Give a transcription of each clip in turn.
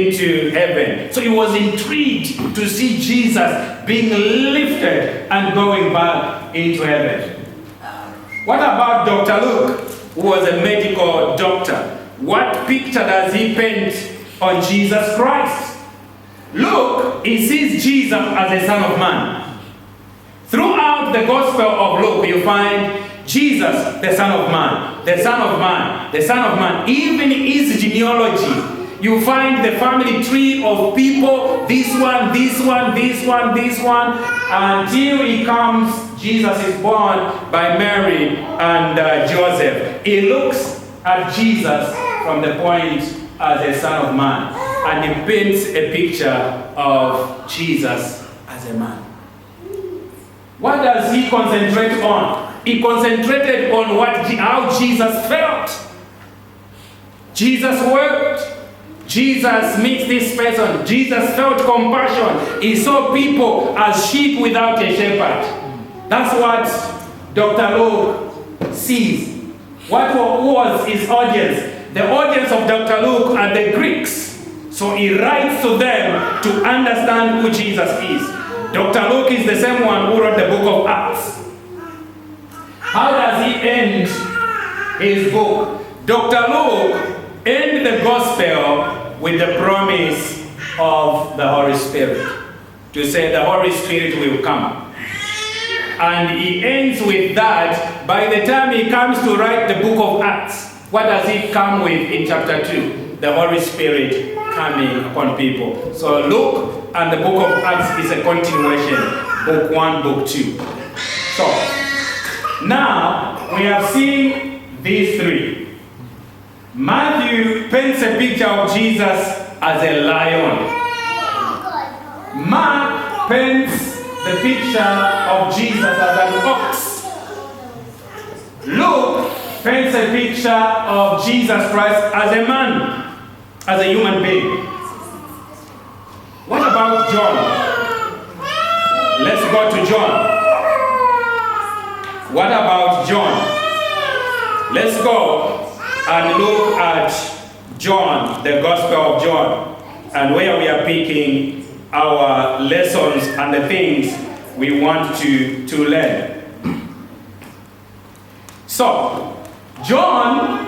into heaven. So he was intrigued to see Jesus being lifted and going back into heaven. What about Dr. Luke, who was a medical doctor? What picture does he paint on Jesus Christ? Luke, he sees Jesus as a son of man. Throughout the Gospel of Luke, you find Jesus, the son of man, the son of man, the son of man. Even his genealogy, you find the family tree of people, this one, this one, this one, this one, until he comes, Jesus is born by Mary and Joseph. He looks at Jesus from the point as a son of man, and he paints a picture of Jesus as a man. What does he concentrate on? He concentrated on how Jesus felt. Jesus worked. Jesus meets this person. Jesus felt compassion. He saw people as sheep without a shepherd. That's what Dr. Luke sees. What was his audience? The audience of Dr. Luke are the Greeks. So he writes to them to understand who Jesus is. Dr. Luke is the same one who wrote the book of Acts. How does he end his book? Dr. Luke ends the gospel with the promise of the Holy Spirit. To say the Holy Spirit will come. And he ends with that. By the time he comes to write the book of Acts, what does he come with in chapter 2? The Holy Spirit coming upon people. So Luke and the book of Acts is a continuation. Book 1, book 2. So, now we have seen these three. Matthew paints a picture of Jesus as a lion. Mark paints the picture of Jesus as an ox. Luke paints a picture of Jesus Christ as a man, as a human being. What about John? Let's go to John. What about John? Let's go and look at John, the Gospel of John, and where we are picking our lessons and the things we want to learn. So, John,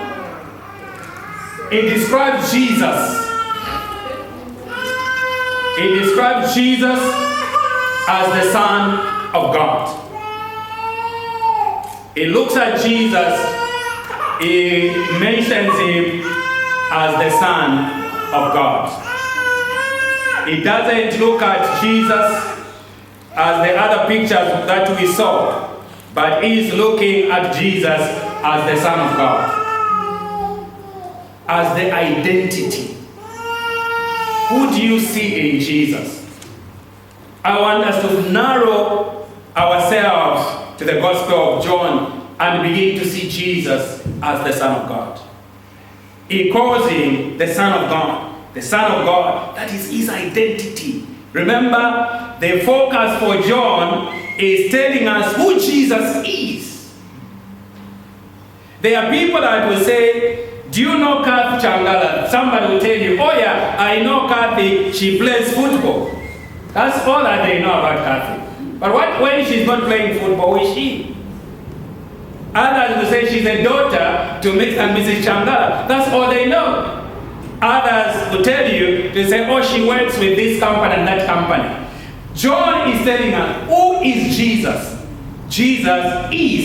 he describes Jesus. He describes Jesus as the Son of God. He looks at Jesus, he mentions him as the Son of God. He doesn't look at Jesus as the other pictures that we saw, but he's looking at Jesus as the Son of God, as the identity. Who do you see in Jesus? I want us to narrow ourselves to the Gospel of John and begin to see Jesus as the Son of God. He calls him the Son of God. The Son of God, that is his identity. Remember, the focus for John is telling us who Jesus is. There are people that will say, do you know Kathy Changala? Somebody will tell you, oh yeah, I know Kathy, she plays football. That's all that they know about Kathy. But when she's not playing football, who is she? Others will say she's a daughter to Mr. and Mrs. Changala. That's all they know. Others will tell you, they say, oh, she works with this company and that company. John is telling us, who is Jesus? Jesus is